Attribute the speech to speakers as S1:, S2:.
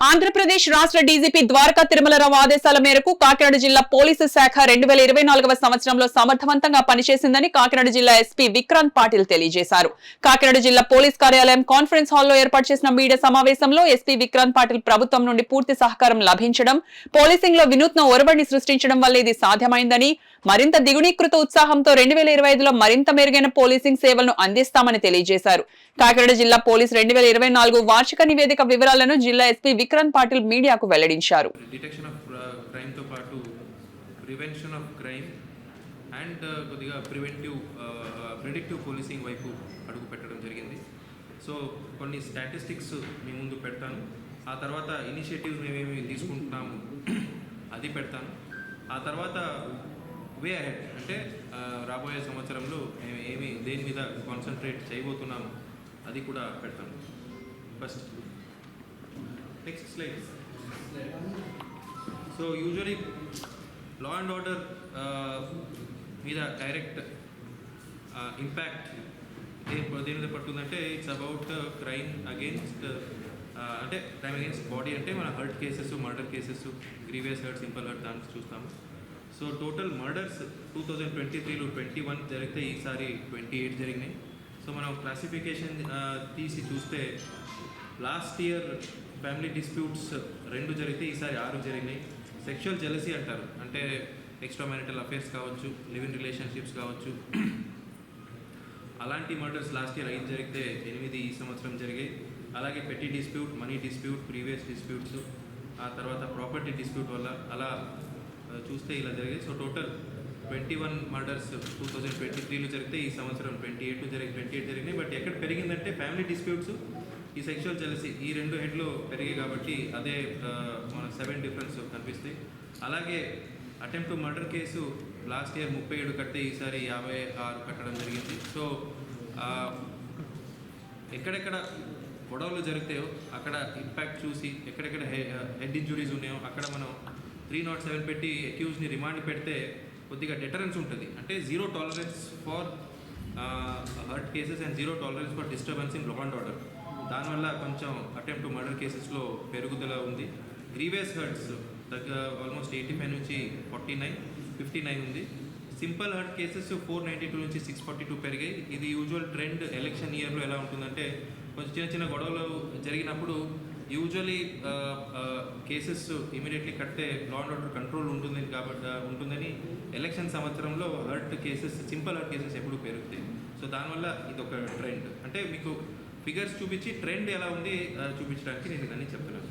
S1: ఆంధ్రప్రదేశ్ రాష్ట్ర డీజీపీ ద్వారకా తిరుమలరావు ఆదేశాల మేరకు కాకినాడ జిల్లా పోలీసు శాఖ 2024వ సంవత్సరంలో సమర్థవంతంగా పనిచేసిందని కాకినాడ జిల్లా ఎస్పీ విక్రాంత్ పాటిల్ తెలియజేశారు. కాకినాడ జిల్లా పోలీస్ కార్యాలయం కాన్ఫరెన్స్ హాల్లో ఏర్పాటు చేసిన మీడియా సమావేశంలో ఎస్పీ విక్రాంత్ పాటిల్ ప్రభుత్వం నుండి పూర్తి సహకారం లభించడం, పోలీసింగ్ లో వినూత్న ఒరవడిని సృష్టించడం వల్ల ఇది సాధ్యమైందని, మరింత దిగుణీకృత ఉత్సాహంతో 2025లో మరింత మెరుగైన పోలీసింగ్ సేవలను అందిస్తామని తెలియజేశారు. కాకినాడ జిల్లా పోలీస్ 2024 వార్షిక నివేదిక వివరాలను జిల్లా ఎస్పీ విక్రాంత్ పాటిల్ మీడియాకు వెల్లడించారు.
S2: డిటెక్షన్ ఆఫ్ క్రైమ్ తో పాటు ప్రివెన్షన్ ఆఫ్ క్రైమ్ అండ్ కొద్దిగా ప్రిడిక్టివ్ పోలీసింగ్ వైపు అడుగు పెట్టడం జరిగింది. సో కొన్ని స్టాటిస్టిక్స్ మీ ముందు పెడతాను. ఆ తర్వాత ఇనిషియేటివ్స్ మేమేమి తీసుకుంటున్నాము అది పెడతాను. ఆ తర్వాత వే అహెడ్ అంటే రాబోయే సంవత్సరంలో మేము దేని మీద కాన్సన్ట్రేట్ చేయబోతున్నాము అది కూడా పెడతాను. First next slide. So usually law and order మీద డైరెక్ట్ ఇంపాక్ట్ దేని మీద పడుతుందంటే ఇట్స్ అబౌట్ క్రైమ్ అగేన్స్ట్ అంటే క్రైమ్ అగేన్స్ట్ బాడీ అంటే మన hurt cases, murder cases, grievous hurt, simple hurt దాన్ని చూస్తాము. సో టోటల్ మర్డర్స్ 2023లో 21 జరిగితే ఈసారి 28 జరిగినాయి. సో మనం క్లాసిఫికేషన్ తీసి చూస్తే లాస్ట్ ఇయర్ ఫ్యామిలీ డిస్ప్యూట్స్ 2 జరిగితే ఈసారి 6 జరిగినాయి. సెక్షువల్ జెలసీ అంటారు, అంటే ఎక్స్ట్రా మ్యారిటల్ అఫేర్స్ కావచ్చు, లివ్ ఇన్ రిలేషన్షిప్స్ కావచ్చు, అలాంటి మర్డర్స్ లాస్ట్ ఇయర్ 5 జరిగితే 8 ఈ సంవత్సరం జరిగాయి. అలాగే పెట్టి dispute, money dispute, previous disputes, ఆ తర్వాత ప్రాపర్టీ డిస్ప్యూట్ వల్ల అలా చూస్తే ఇలా జరిగాయి. సో టోటల్ 21 మర్డర్స్ 2023లో జరిగితే ఈ సంవత్సరం 28 జరిగినాయి. బట్ ఎక్కడ పెరిగిందంటే ఫ్యామిలీ డిస్ప్యూట్స్, ఈ సెక్షువల్ జెలసీ ఈ 2 హెడ్లో పెరిగాయి కాబట్టి అదే మన 7 డిఫరెన్స్ కనిపిస్తాయి. అలాగే attempt to murder case last year 37 కడితే ఈసారి 56 కట్టడం జరిగింది. సో ఎక్కడెక్కడ గొడవలు జరుగుతాయో అక్కడ ఇంపాక్ట్ చూసి ఎక్కడెక్కడ హెడ్ ఇంజురీస్ ఉన్నాయో అక్కడ మనం 307 పెట్టి అక్యూజ్ని రిమాండ్ పెడితే కొద్దిగా డెటరెన్స్ ఉంటుంది. అంటే 0 tolerance for hurt cases and 0 tolerance for disturbance in law and order. దానివల్ల కొంచెం అటెంప్ట్ టు మర్డర్ కేసెస్లో పెరుగుదల ఉంది. గ్రీవియస్ హర్ట్స్ ఆల్మోస్ట్ 85 నుంచి 59 ఉంది. సింపుల్ హర్ట్ కేసెస్ 492 నుంచి 642 పెరిగాయి. ఇది యూజువల్ ట్రెండ్. ఎలక్షన్ ఇయర్లో ఎలా ఉంటుందంటే కొంచెం చిన్న గొడవలు జరిగినప్పుడు యూజువలీ కేసెస్ ఇమీడియట్లీ కడితే లా అండ్ ఆర్డర్ కంట్రోల్ ఉంటుందని ఎలక్షన్ సంవత్సరంలో hurt cases, simple hurt cases ఎప్పుడు పెరుగుతాయి. సో దానివల్ల ఇది ఒక ట్రెండ్. అంటే మీకు ఫిగర్స్ చూపించి ట్రెండ్ ఎలా ఉంది చూపించడానికి నేను ఇవన్నీ చెప్తున్నాను.